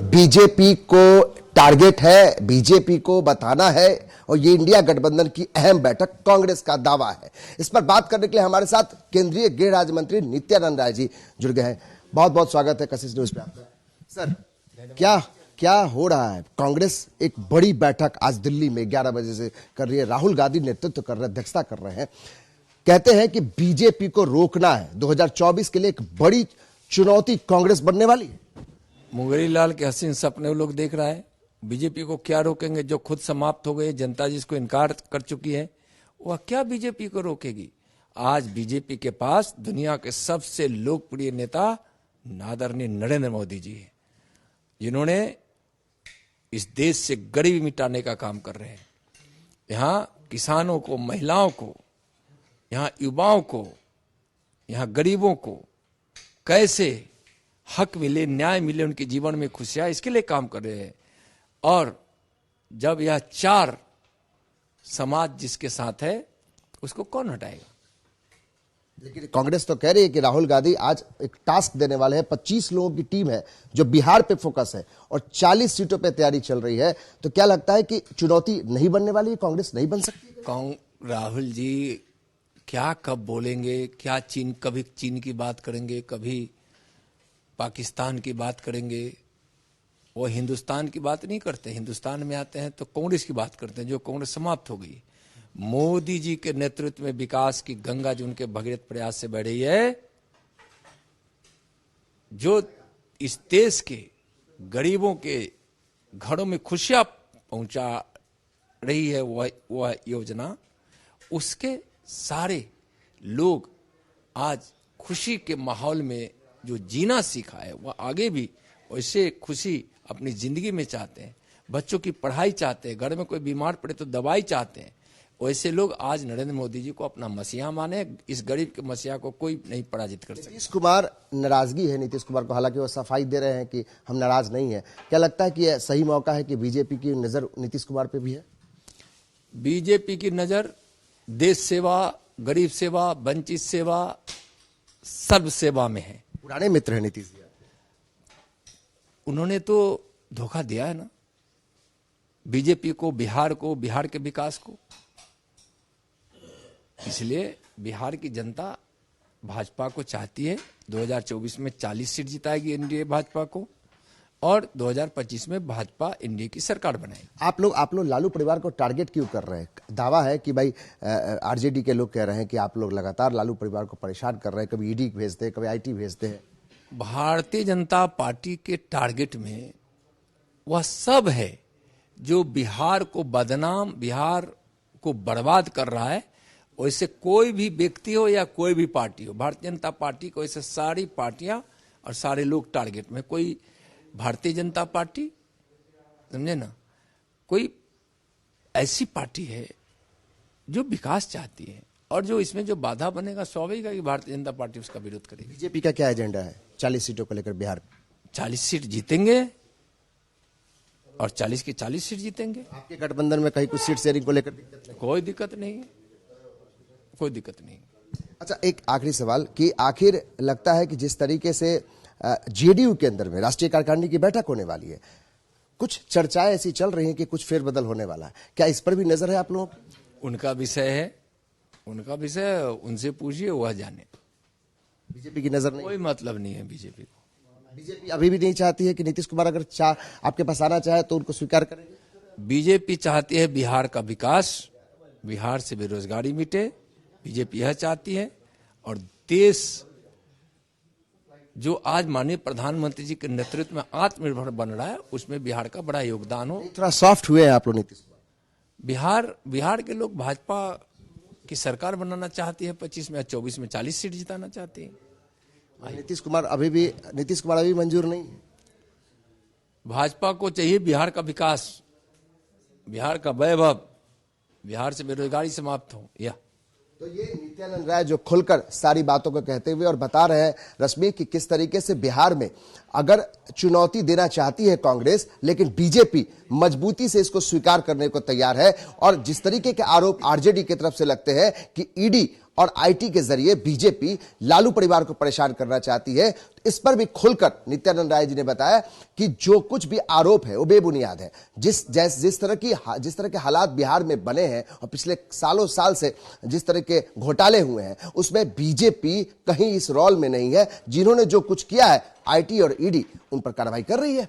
BJP को target है, BJP को बताना है और ये इंडिया गठबंधन की अहम बैठक कांग्रेस का दावा है। इस पर बात करने के लिए हमारे साथ केंद्रीय गृह राज्य मंत्री नित्यानंद राय जी जुड़ गए हैं। बहुत बहुत स्वागत है कशिश न्यूज पे आपका। सर, क्या हो रहा है? कांग्रेस एक बड़ी बैठक आज दिल्ली में 11 बजे से कर रही है। राहुल गांधी नेतृत्व कर रहे हैं, अध्यक्षता कर रहे हैं। कहते हैं कि बीजेपी को रोकना है। 2024 के लिए एक बड़ी चुनौती कांग्रेस बनने वाली है। मुंगेरी लाल के हसीन सपने वो लोग देख रहा है। बीजेपी को क्या रोकेंगे? जो खुद समाप्त हो गए, जनता जिसको इनकार कर चुकी है, वह क्या बीजेपी को रोकेगी? आज बीजेपी के पास दुनिया के सबसे लोकप्रिय नेता आदरणीय नरेंद्र मोदी जी है, जिन्होंने इस देश से गरीबी मिटाने का काम कर रहे हैं। यहाँ किसानों को, महिलाओं को, यहाँ युवाओं को, यहाँ गरीबों को कैसे हक मिले, न्याय मिले, उनके जीवन में खुशियां, इसके लिए काम कर रहे हैं। और जब यह चार समाज जिसके साथ है, उसको कौन हटाएगा? लेकिन कांग्रेस तो कह रही है कि राहुल गांधी आज एक टास्क देने वाले हैं। 25 लोगों की टीम है जो बिहार पे फोकस है और 40 सीटों पे तैयारी चल रही है। तो क्या लगता है कि चुनौती नहीं बनने वाली है? कांग्रेस नहीं बन सकती? राहुल जी क्या कब बोलेंगे, क्या कभी चीन की बात करेंगे, कभी पाकिस्तान की बात करेंगे। वो हिंदुस्तान की बात नहीं करते। हिंदुस्तान में आते हैं तो कांग्रेस की बात करते हैं, जो कांग्रेस समाप्त हो गई। मोदी जी के नेतृत्व में विकास की गंगा जो उनके भगीरथ प्रयास से बढ़ रही है, जो इस देश के गरीबों के घरों में खुशियां पहुंचा रही है, वह योजना, उसके सारे लोग आज खुशी के माहौल में जो जीना सीखा है, वह आगे भी वैसे खुशी अपनी जिंदगी में चाहते हैं। बच्चों की पढ़ाई चाहते हैं, घर में कोई बीमार पड़े तो दवाई चाहते हैं। वैसे लोग आज नरेंद्र मोदी जी को अपना मसीहा माने। इस गरीब के मसीहा को कोई नहीं पराजित कर सकता। नीतीश कुमार, नाराजगी है नीतीश कुमार को, हालांकि वो सफाई दे रहे हैं कि हम नाराज नहीं है। क्या लगता है कि यह सही मौका है कि बीजेपी की नजर नीतीश कुमार पे भी है? बीजेपी की नजर देश सेवा, गरीब सेवा, वंचित सेवा, सर्व सेवा में है। पुराने मित्र हैं नीतीश जी। उन्होंने तो धोखा दिया है ना बीजेपी को, बिहार को, बिहार के विकास को। इसलिए बिहार की जनता भाजपा को चाहती है। 2024 में 40 सीट जिताएगी एनडीए भाजपा को, और 2025 में भाजपा एनडीए की सरकार बनाएगी। आप लोग लालू परिवार को टारगेट क्यों कर रहे हैं? दावा है कि भाई आरजेडी के लोग कह रहे हैं कि आप लोग लगातार लालू परिवार को परेशान कर रहे हैं। कभी ईडी भेजते हैं, कभी आईटी भेजते हैं। भारतीय जनता पार्टी के टारगेट में वह सब है जो बिहार को बदनाम, बिहार को बर्बाद कर रहा है। वैसे कोई भी व्यक्ति हो या कोई भी पार्टी हो, भारतीय जनता पार्टी को ऐसे सारी पार्टियां और सारे लोग टारगेट में। कोई भारतीय जनता पार्टी, समझे ना, कोई ऐसी पार्टी है जो विकास चाहती है, और जो इसमें जो बाधा बनेगा, स्वाभाविक है कि भारतीय जनता पार्टी उसका विरोध करेगी। बीजेपी का क्या एजेंडा है 40 सीटों को लेकर? बिहार 40 सीट जीतेंगे और 40 की 40 सीट जीतेंगे। आपके गठबंधन में कहीं कुछ सीट शेयरिंग को लेकर दिक्कत नहीं? कोई दिक्कत नहीं है, कोई दिक्कत नहीं। अच्छा, एक आखिरी सवाल कि आखिर लगता है कि जिस तरीके से जेडीयू के अंदर में राष्ट्रीय कार्यकारिणी की बैठक होने वाली है, कुछ चर्चाएं ऐसी चल रही हैं कि कुछ फेरबदल होने वाला है। क्या इस पर भी नजर है आप लोगों की? उनका विषय है, उनका विषय, उनसे पूछिए, वह जाने। बीजेपी की नजर नहीं? कोई मतलब नहीं है बीजेपी को। बीजेपी अभी भी नहीं चाहती है कि नीतीश कुमार अगर आपके पास आना चाहे तो उनको स्वीकार करेंगे? बीजेपी चाहती है बिहार का विकास, बिहार से बेरोजगारी मिटे। बीजेपी यह चाहती है। और देश जो आज माननीय प्रधानमंत्री जी के नेतृत्व में आत्मनिर्भर बन रहा है, उसमें बिहार का बड़ा योगदान हो। थोड़ा सॉफ्ट हुए हैं आप लोग नीतीश कुमार? बिहार के लोग भाजपा की सरकार बनाना चाहती है। 25 में या 24 में 40 सीट जिताना चाहती है। नीतीश कुमार अभी भी मंजूर नहीं है। भाजपा को चाहिए बिहार का विकास, बिहार का वैभव, बिहार से बेरोजगारी समाप्त हो। तो ये नित्यानंद राय जो खुलकर सारी बातों को कहते हुए और बता रहे हैं रश्मि कि किस तरीके से बिहार में अगर चुनौती देना चाहती है कांग्रेस, लेकिन बीजेपी मजबूती से इसको स्वीकार करने को तैयार है। और जिस तरीके के आरोप आरजेडी की तरफ से लगते हैं कि ईडी और आईटी के जरिए बीजेपी लालू परिवार को परेशान करना चाहती है। इस पर भी खुलकर नित्यानंद राय जी ने बताया कि जो कुछ भी आरोप है वो बेबुनियाद है। जिस तरह के हालात बिहार में बने हैं और पिछले सालों साल से जिस तरह के घोटाले हुए हैं, उसमें बीजेपी कहीं इस रोल में नहीं है। जिन्होंने जो कुछ किया है, आईटी और ईडी उन पर कार्रवाई कर रही है।